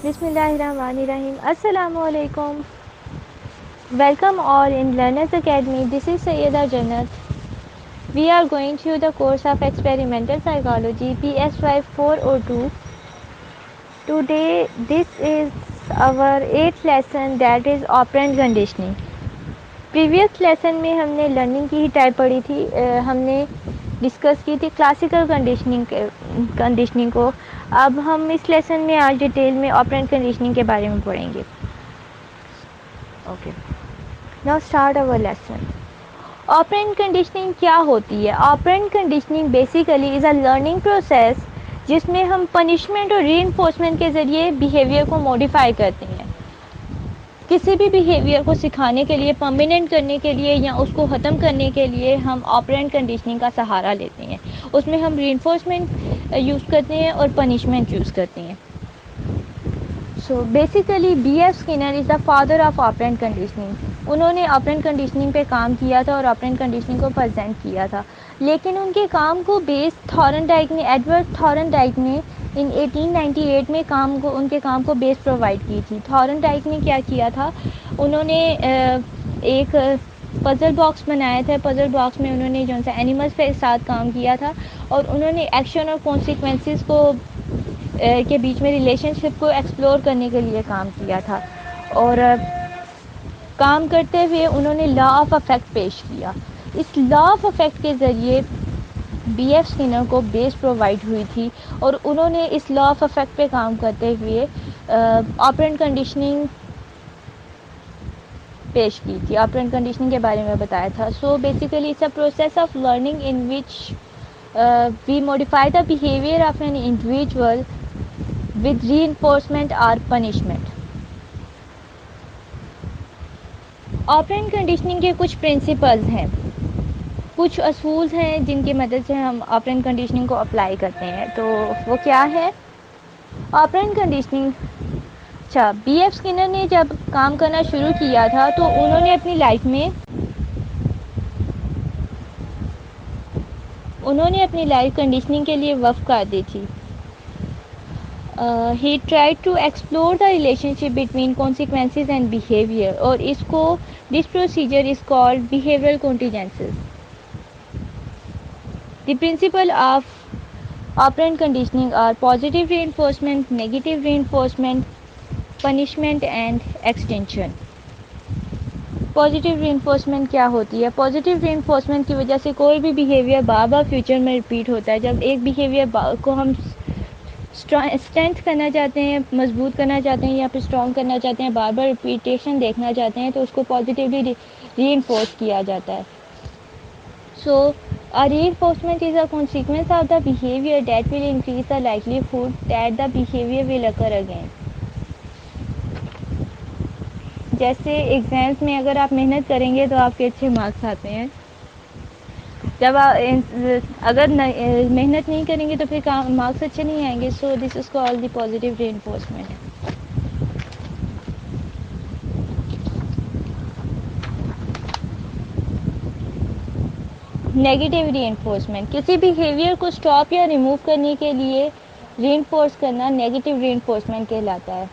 بسم اللہ الرحمن الرحیم. السلام علیکم. Welcome all in Learners Academy. This is Sayyeda Jannat. We are going through the course of Experimental Psychology PS5 402. Today this is our 8th lesson, that is operant conditioning. Previous lesson میں ہم نے learning کی ہی type پڑھی تھی. ہم نے discuss کی تھی کلاسیکل کنڈیشننگ کو. اب ہم اس لیسن میں آج ڈیٹیل میں آپرینٹ کنڈیشننگ کے بارے میں پڑھیں گے. Okay, now start over lesson. Operant conditioning کیا ہوتی ہے؟ Operant conditioning basically is a learning process جس میں ہم پنشمنٹ اور ری انفورسمنٹ کے ذریعے بیہیویئر کو موڈیفائی کرتے ہیں. کسی بھی بیہیویئر کو سکھانے کے لیے، پرماننٹ کرنے کے لیے یا اس کو ختم کرنے کے لیے ہم آپرینٹ کنڈیشننگ کا سہارا لیتے ہیں. اس میں ہم ری انفورسمنٹ یوز کرتے ہیں اور پنشمنٹ یوز کرتے ہیں. So basically B F Skinner is the father of operant conditioning. انہوں نے آپرینٹ کنڈیشننگ پہ کام کیا تھا اور آپرینٹ کنڈیشننگ کو پریزنٹ کیا تھا. لیکن ان کے کام کو بیس ایڈورڈ تھارن ڈائک نے ان 1898 میں ان کے کام کو بیس پرووائڈ کی تھی. تھارن ڈائک نے کیا کیا تھا؟ انہوں نے ایک پزل باکس بنایا تھا. پزل باکس میں انہوں نے جو سا اینیملس کے ساتھ کام کیا تھا اور انہوں نے ایکشن اور کانسیکوینسز کو کے بیچ میں ریلیشن شپ کو ایکسپلور کرنے کے لیے کام کیا تھا. اور کام کرتے ہوئے انہوں نے لا آف افیکٹ پیش کیا. اس لا آف افیکٹ کے ذریعے بی ایف اسکنر کو بیس پرووائڈ ہوئی تھی اور انہوں نے اس لا آف افیکٹ پہ کام کرتے ہوئے آپرینٹ کنڈیشننگ پیش کی تھی. آپرینٹ کنڈیشننگ کے بارے میں بتایا تھا. So basically it's a process of learning in which we modify the behaviour of an individual with reinforcement اور پنشمنٹ. آپرینٹ کنڈیشننگ کے کچھ پرنسپلز ہیں، کچھ اصول ہیں جن کی مدد سے ہم آپرینٹ کنڈیشننگ کو اپلائی کرتے ہیں. تو وہ کیا ہے آپرینٹ کنڈیشننگ؟ اچھا، بی ایف اسکنر نے جب کام کرنا شروع کیا تھا تو انہوں نے اپنی لائف کنڈیشننگ کے لیے وقف کر دی تھی. He tried to explore the relationship between consequences and behavior, اور اس کو this procedure is called behavioral contingencies. The principle of operant conditioning are positive reinforcement, negative reinforcement, punishment and extension. Positive reinforcement کیا ہوتی ہے؟ Positive ری enforcement کی وجہ سے کوئی بھی بیہیویئر بار بار فیوچر میں ریپیٹ ہوتا ہے. جب ایک بیہیویئر کو ہم اسٹرینتھ کرنا چاہتے ہیں، مضبوط کرنا چاہتے ہیں یا پھر اسٹرانگ کرنا چاہتے ہیں، بار بار ریپیٹیشن دیکھنا چاہتے ہیں تو اس کو پازیٹیولی ری انفورس کیا جاتا ہے. So reinforcement is a consequence of the behaviour that will increase the likelihood that the behaviour will occur again. جیسے ایگزامس میں اگر آپ محنت کریں گے تو آپ کے اچھے مارکس آتے ہیں. جب اگر محنت نہیں کریں گے تو پھر مارکس اچھے نہیں آئیں گے. So this is called the positive reinforcement. Negative reinforcement, کسی بیہیویئر کو اسٹاپ یا ریموو کرنے کے لیے ری انفورس کرنا نیگیٹیو ری انفورسمنٹ کہلاتا ہے.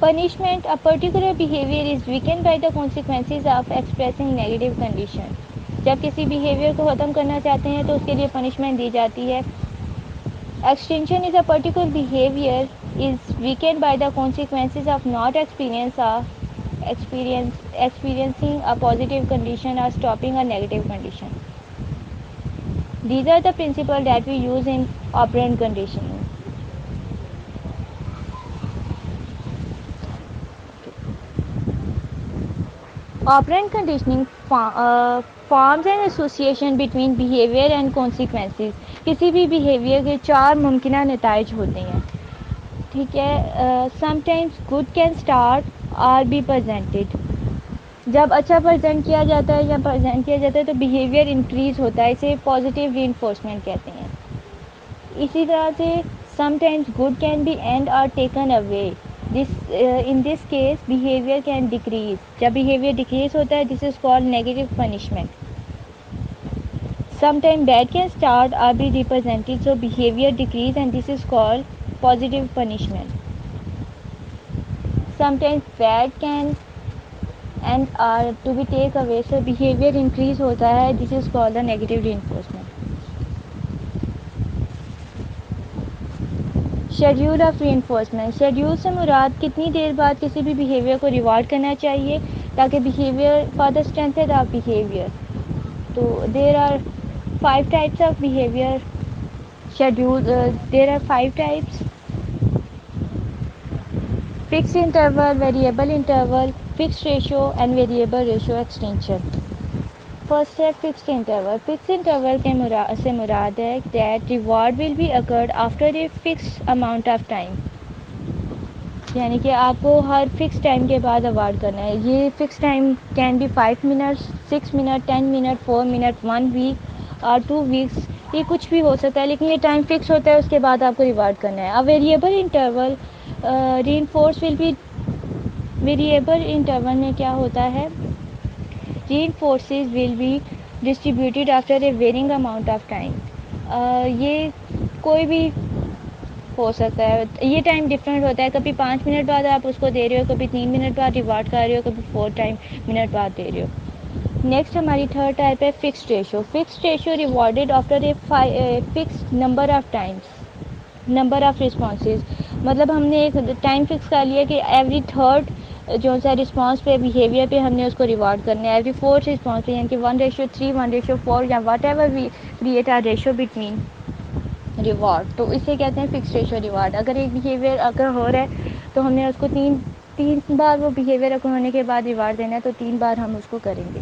Punishment: a particular behavior is weakened by the consequences of expressing negative condition. جب کسی بیہیویئر کو ختم کرنا چاہتے ہیں تو اس کے لیے پنشمنٹ دی جاتی ہے. Extension is a particular behavior is weakened by the consequences of not experiencing a positive condition or stopping a negative condition. These are the principles that we use in operant conditioning. Operant conditioning forms an association between behavior and consequences. کسی بھی behaviour کے 4 ممکنہ نتائج ہوتے ہیں. ٹھیک ہے. Sometimes good can start or be presented. جب اچھا پریزنٹ کیا جاتا ہے یا پریزنٹ کیا جاتا ہے تو بیہیویئر انکریز ہوتا ہے. اسے پازیٹیو ری انفورسمنٹ کہتے ہیں. اسی طرح سے sometimes good can be end or taken away. In this case behavior can decrease. جب behavior decrease ہوتا ہے this is called negative punishment. Sometimes bad can start or be represented, so behavior decrease and this is called positive punishment. Sometimes bad can and are to be take away, so behavior increase ہوتا ہے, this is called the negative reinforcement. Schedule of reinforcement. Schedule سے مراد کتنی دیر بعد کسی بھی behaviour کو reward کرنا چاہیے تاکہ behaviour for the strengthen of behaviour. تو there are 5 types of behavior schedule. There are 5 types: fixed interval, variable interval, fixed ratio and variable ratio extension. First ہے fixed interval. Fixed interval کے سے مراد ہے that reward will be occurred after a fixed amount of time. یعنی کہ آپ کو ہر fix time کے بعد اوارڈ کرنا ہے. یہ fix time can be 5 minutes, 6 minute, 10 minute, 4 minute, 1 week اور 2 ویکس, یہ کچھ بھی ہو سکتا ہے لیکن یہ ٹائم فکس ہوتا ہے, اس کے بعد آپ کو ریوارڈ کرنا ہے. اب variable interval reinforce will be. Variable interval میں کیا ہوتا ہے, reinforcers will be distributed after a varying amount of time. یہ کوئی بھی ہو سکتا ہے, یہ ٹائم ڈفرینٹ ہوتا ہے, کبھی 5 منٹ بعد آپ اس کو دے رہے ہو, کبھی 3 منٹ بعد ریوارڈ کر رہے ہو, کبھی 4 منٹ بعد دے رہے ہو. نیکسٹ ہماری تھرڈ ٹائپ ہے fixed ratio. Fixed ratio rewarded after a fixed number of Times, number of responses. مطلب ہم نے ایک ٹائم فکس کر لیا کہ ایوری تھرڈ جو سا رسپانس پہ بیہیویئر پہ ہم نے اس کو ریوارڈ کرنا ہے, ایوری فورتھ رسپانس پہ, یعنی کہ 1:3, 1:4 یا what we create our ratio between reward. تو اسے کہتے ہیں فکس ریشو ریوارڈ. اگر ایک بیہیویئر اگر ہو رہا ہے تو ہم نے اس کو تین بار وہ بیہیویئر اگر ہونے کے بعد ریوارڈ دینا ہے تو 3 بار ہم اس کو کریں گے.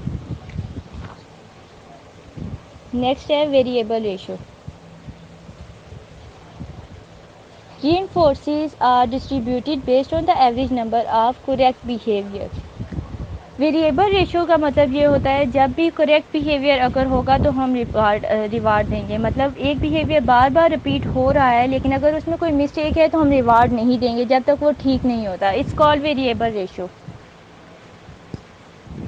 نیکسٹ ہے variable ratio. Reinforces are distributed based on the average number of correct behavior. Variable ratio کا مطلب یہ ہوتا ہے جب بھی کریکٹ بیہیویئر اگر ہوگا تو ہم ریوارڈ دیں گے. مطلب ایک بیہیویئر بار بار رپیٹ ہو رہا ہے لیکن اگر اس میں کوئی مسٹیک ہے تو ہم ریوارڈ نہیں دیں گے جب تک وہ ٹھیک نہیں ہوتا. It's called variable ratio.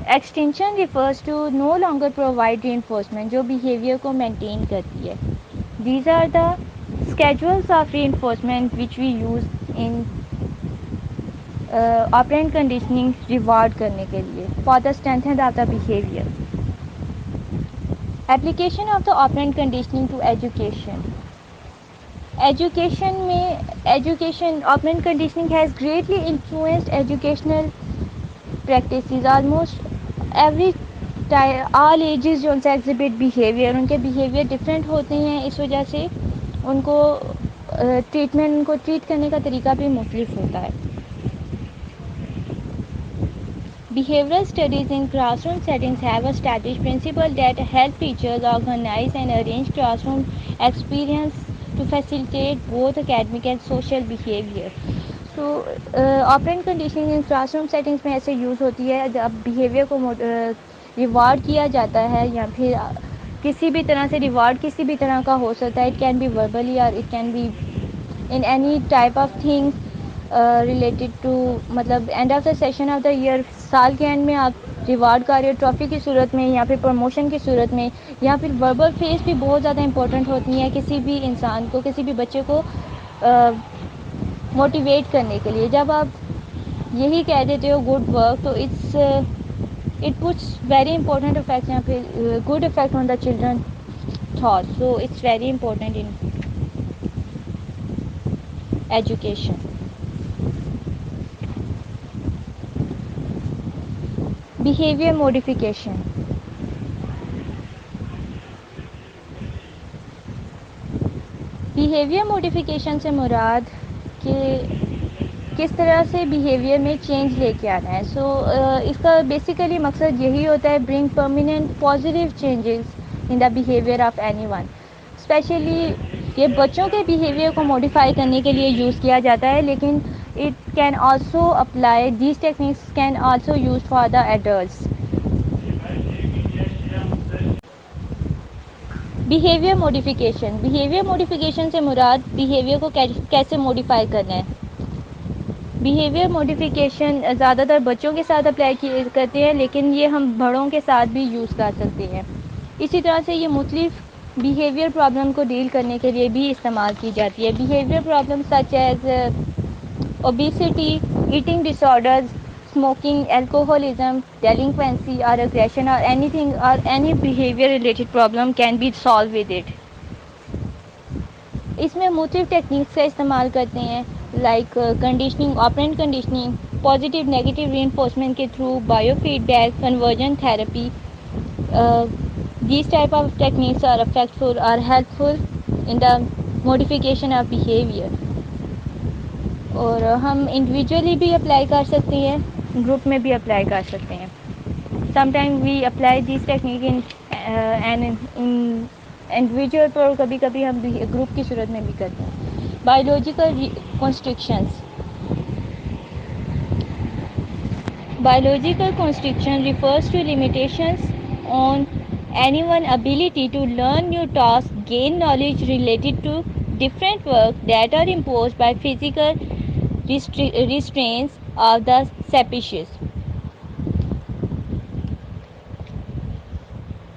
Extinction refers to no longer provide reinforcement, جو بیہیویئر کو مینٹین کرتی ہے. These are the schedules of reinforcement which we use in operant conditioning reward کرنے کے لیے for the strengthen of the behavior. Application of the operant conditioning to education. Education operant conditioning has greatly influenced educational practices. Almost every all ages جو ان سے exhibit behavior, ان کے behavior different ہوتے ہیں, اس وجہ سے ان کو ان کو ٹریٹ کرنے کا طریقہ بھی مختلف ہوتا ہے. Behavioral studies in classroom settings have established principles that help teachers organize and arrange classroom experience to facilitate both academic and social behavior. So, operant conditioning in classroom settings میں ایسے یوز ہوتی ہے جب بیہیویئر کو reward کیا جاتا ہے یا پھر کسی بھی طرح سے ریوارڈ کسی بھی طرح کا ہو سکتا ہے. It can be verbally or it can be in any type of thing related to, مطلب end of the session of the year, سال کے اینڈ میں آپ ریوارڈ کر رہے ہو ٹرافی کی صورت میں یا پھر پروموشن کی صورت میں, یا پھر وربل فیس بھی بہت زیادہ امپورٹنٹ ہوتی ہیں کسی بھی انسان کو, کسی بھی بچے کو موٹیویٹ کرنے کے لیے. جب آپ یہی کہہ دیتے ہو گڈ ورک تو it puts very important effect یا پھر good effect on the children thought. So it's very important in education. Behaviour modification. Behaviour modification سے مراد کہ کس طرح سے بیہیویئر میں چینج لے کے آنا ہے. سو اس کا بیسیکلی مقصد یہی ہوتا ہے bring permanent positive changes in the behaviour of anyone. Especially یہ بچوں کے بیہیویئر کو موڈیفائی کرنے کے لیے یوز کیا جاتا ہے, لیکن it can also apply, these techniques can also use for the adults. Behaviour modification. Behaviour modification سے مراد بیہیویئر کو کیسے موڈیفائی کرنا ہے. بیہیویئر موڈیفیکیشن زیادہ تر بچوں کے ساتھ اپلائی کرتے ہیں، لیکن یہ ہم بڑوں کے ساتھ بھی یوز کر سکتے ہیں. اسی طرح سے یہ مختلف بیہیویئر پرابلم کو ڈیل کرنے کے لیے بھی استعمال کی جاتی ہے. Behaviour problem such as obesity, eating disorders, smoking, alcoholism, delinquency or aggression or anything or any behavior related problem can be solved with it. اس میں مختلف ٹیکنیکس کا استعمال کرتے ہیں، like conditioning, operant conditioning, positive negative reinforcement کے through, biofeedback, conversion therapy. These type of techniques are effectful are helpful in the modification of behaviour. اور ہم انڈیویجولی بھی اپلائی کر سکتے ہیں، گروپ میں بھی apply کر سکتے ہیں. Some time we apply these technique in individual, پر کبھی کبھی ہم گروپ کی صورت میں بھی کرتے ہیں. Biological constructions. Biological constriction refers to limitations on anyone's ability to learn new tasks, gain knowledge related to different work that are imposed by physical restraints of the species.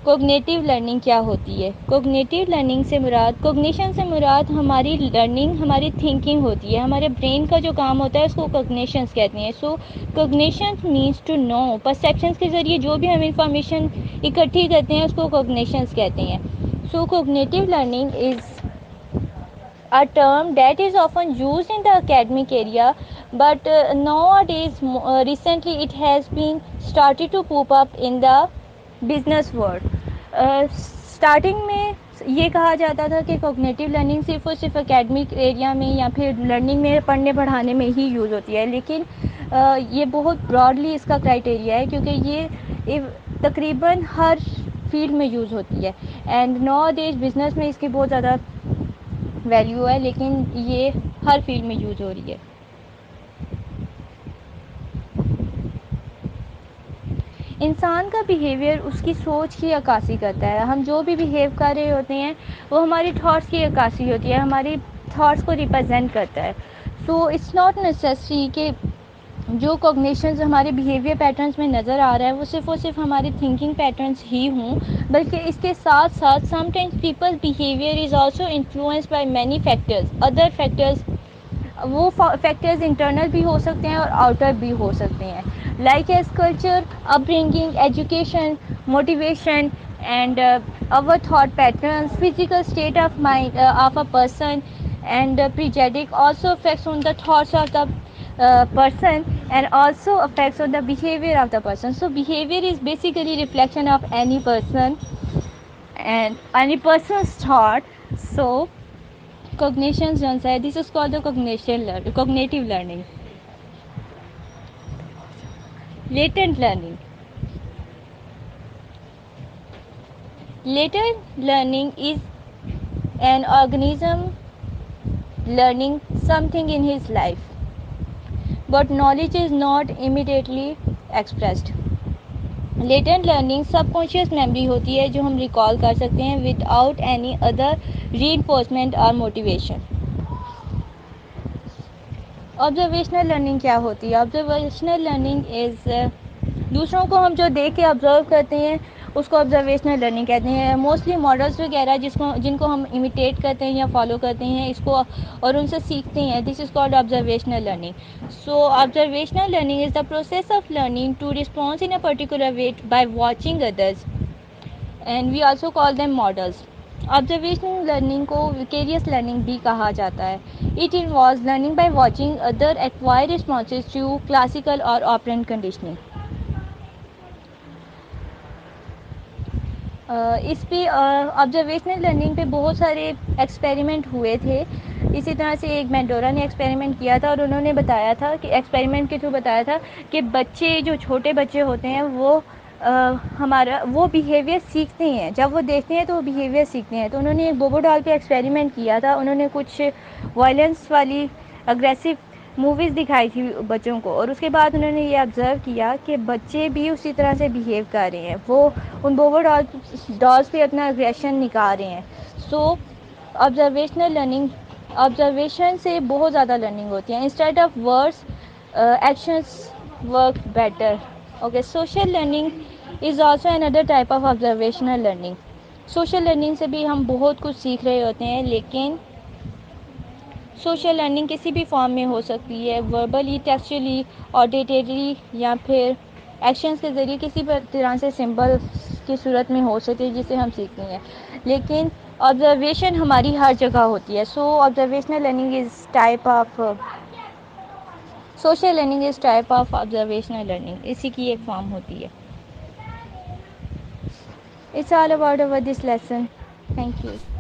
Cognitive learning کیا ہوتی ہے؟ Cognitive learning سے مراد، cognition سے مراد ہماری learning, ہماری thinking ہوتی ہے. ہمارے برین کا جو کام ہوتا ہے اس کو کوگنیشنس کہتے ہیں. So cognition means to know. Perceptions کے ذریعے جو بھی ہم انفارمیشن اکٹھی کرتے ہیں اس کو کوگنیشنس کہتے ہیں. So cognitive learning is a term that is often used in the academic area, but nowadays recently it has been started to pop up in the business world. Starting میں یہ کہا جاتا تھا کہ کوگنیٹیو لرننگ صرف اور صرف academic area میں یا پھر لرننگ میں پڑھنے پڑھانے میں ہی یوز ہوتی ہے، لیکن یہ بہت براڈلی اس کا کرائٹیریا ہے کیونکہ یہ تقریباً ہر فیلڈ میں یوز ہوتی ہے. اینڈ نو دیز بزنس میں اس کی بہت زیادہ ویلیو ہے، لیکن یہ ہر فیلڈ میں یوز ہو رہی ہے. انسان کا بیہیویئر اس کی سوچ کی عکاسی کرتا ہے. ہم جو بھی بیہیو کر رہے ہوتے ہیں وہ ہماری تھاٹس کی عکاسی ہوتی ہے، ہماری تھاٹس کو ریپرزینٹ کرتا ہے. سو اٹس ناٹ نیسیسری کہ جو کوگنیشنز ہمارے بیہیویئر پیٹرنس میں نظر آ رہا ہے وہ صرف اور صرف ہماری تھنکنگ پیٹرنس ہی ہوں، بلکہ اس کے ساتھ ساتھ some times people behaviour is also influenced by many factors. Other factors, وہ فیکٹرز انٹرنل بھی ہو سکتے ہیں اور آؤٹر بھی ہو سکتے ہیں، like as culture, up bringing, education, motivation and our thought patterns, physical state of mind of a person and prejudice also affects on the thoughts of the person and also affects on the behavior of the person. So behavior is basically reflection of any person and any person's thought. So cognitions جو ہے this is called the cognitive learning. Latent learning. Latent learning is an organism learning something in his life, but knowledge is not immediately expressed. Latent learning subconscious memory ہوتی ہے جو ہم recall کر سکتے ہیں without any other reinforcement اور motivation. Observational learning کیا ہوتی ہے؟ آبزرویشنل لرننگ از دوسروں کو ہم جو دیکھ کے آبزرو کرتے ہیں اس کو آبزرویشنل لرننگ کہتے ہیں. موسٹلی ماڈلس وغیرہ جن کو ہم امیٹیٹ کرتے ہیں یا فالو کرتے ہیں اس کو اور ان سے سیکھتے ہیں، this is called observational learning. So observational learning is the process of learning to response in a particular way by watching others and we also call them models. Observational learning کو vicarious learning بھی کہا جاتا ہے. It involves learning by watching other acquire responses to classical or operant conditioning. اس پہ observational learning پہ بہت سارے ایکسپیریمنٹ ہوئے تھے. اسی طرح سے ایک مینڈورا نے ایکسپیریمنٹ کیا تھا اور انہوں نے بتایا تھا کہ ایکسپیریمنٹ کے تھرو بتایا تھا کہ بچے جو چھوٹے بچے ہوتے ہیں وہ بیہیویئر سیکھتے ہیں، جب وہ دیکھتے ہیں تو وہ بیہیویئر سیکھتے ہیں. تو انہوں نے ایک بوبو ڈال پہ ایکسپیریمنٹ کیا تھا. انہوں نے کچھ وائلنس والی اگریسو موویز دکھائی تھی بچوں کو، اور اس کے بعد انہوں نے یہ آبزرو کیا کہ بچے بھی اسی طرح سے بیہیو کر رہے ہیں، وہ ان بوبو ڈالز پہ اپنا اگریشن نکال رہے ہیں. سو آبزرویشنل لرننگ، آبزرویشن سے بہت زیادہ لرننگ ہوتی ہے. Instead of words actions work better. Okay, social learning is also another type of observational learning. Social learning سے بھی ہم بہت کچھ سیکھ رہے ہوتے ہیں، لیکن سوشل لرننگ کسی بھی فارم میں ہو سکتی ہے، وربلی، ٹیکسچولی، آڈیٹری، یا پھر ایکشنز کے ذریعے کسی بھی طرح سے سمبل کی صورت میں ہو سکتی ہے جسے ہم سیکھتے ہیں. لیکن آبزرویشن ہماری ہر جگہ ہوتی ہے. So observational learning is type of social learning is type of observational learning, اسی کی ایک فارم ہوتی ہے. It's all about this lesson. Thank you.